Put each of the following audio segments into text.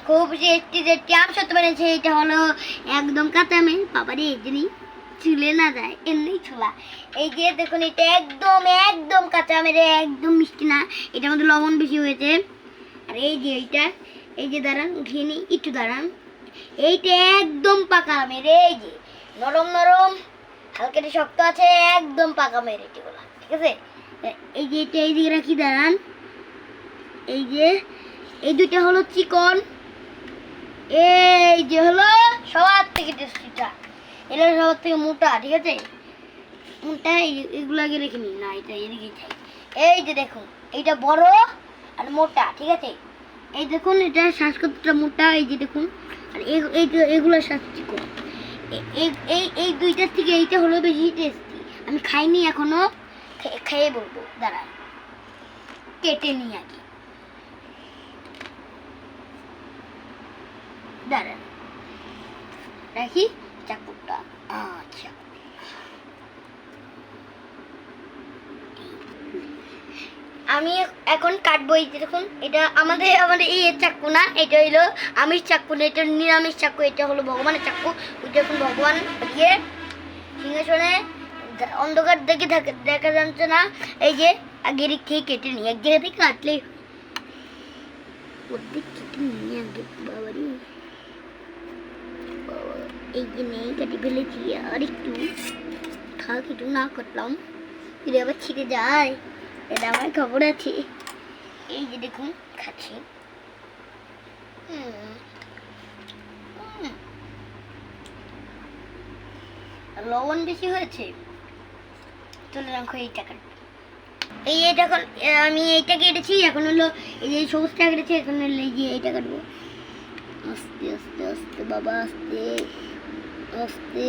খুব tasty tasty আম সত্য বানিয়েছে। এটা হলো একদম কাঁচা আমের বাবারে, এই যে চুলে না যায় এমনি ছোলা। এই যে দেখুন এটা একদম একদম কাঁচা আমের, একদম মিষ্টি না, এটার মধ্যে লবণ বেশি হয়েছে। আর এই যে এইটা, এই যে দাঁড়ান উঠিয়ে নিই একটু দাঁড়ান, এইটা একদম পাকা আমের, এই যে নরম নরম হালকা শক্ত আছে, একদম পাকা আমের এটিগুলো, ঠিক আছে। এই যে এটা এইদিকে রাখি দাঁড়ান, এই যে এই দুইটা হলো চিকন, এই যে হলো সবার থেকে টেস্টিটা, এটা সবার থেকে মোটা, ঠিক আছে। মোটা এগুলো আগে রেখে নিই না, এটা এদিকে খাই। এই যে দেখুন এইটা বড় আর মোটা, ঠিক আছে। এই দেখুন এটা শ্বাস কতটা মোটা, এই যে দেখুন, আর এগুলো শ্বাস চিকন। এই দুইটার থেকে এইটা হলো বেশি টেস্টি। আমি খাইনি এখনো, খেয়ে বলবো, দাঁড়ান কেটে নিই আগে, দাঁড়ান রাখি চাকুটা। আচ্ছা আমি এখন কাটবো। এই যে দেখুন এটা আমাদের আমাদের এই চাকু না, এটা হইলো আমিষ চাকু না, এটা নিরামিষ চাকু, এটা হলো ভগবানের চাকু। ওইটা এখন ভগবান গিয়ে সিংহাসনে অন্ধকার দেখে দেখা যাচ্ছে না, এই যে আগের খেয়ে কেটে নিই, এক জায়গা থেকে কাটলেই কেটে নিই আগে। বাবারি এই যে নেই কেটে ফেলেছি, আর একটু থাক, একটু না কাটলাম যদি আবার ছিঁড়ে যায়, এটা আমার খবর আছে। এই যে দেখুন খাচ্ছি, লবণ বেশি হয়েছে, চলে রাখো এই টাকা। এইটা আমি এইটা কেটেছি, এখন হলো এই যে সবুজটা কেটেছি, এখন হলো এই যে এইটা কাটবো। আস্তে আস্তে আস্তে বাবা, আস্তে আস্তে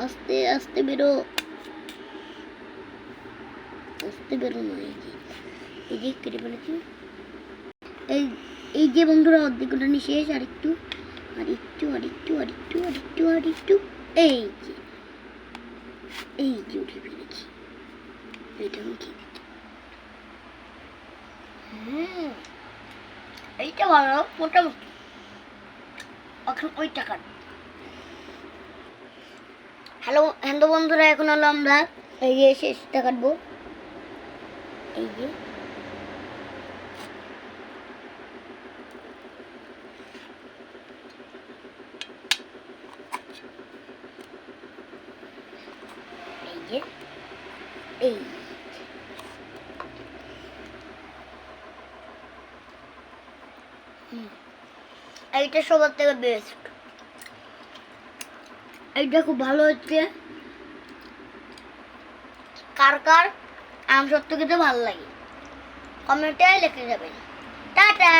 আস্তে আস্তে বেরো, আস্তে বেরো না। এই যে কেটে ফেলেছি, এই যে বন্ধুরা অর্ধেকটা নিয়ে শেষ, আর একটু আর একটু আর একটু আর একটু আর একটু আর একটু, এই যে উঠে ফেলেছি, এইটা আমি খেয়ে দিচ্ছি। এইটা ভালো মোটামুটি, এখন ওইটা কাট। হ্যালো বন্ধুরা, এখন হলো আমরা এই যে শেষটা কাটবো। এই যে এই এইটা সবার থেকে বেস্ট, এইটা খুব ভালো হচ্ছে। কার কার আম সত্য খেতে ভালো লাগে কমেন্টে লিখে যাবেন। টাটা।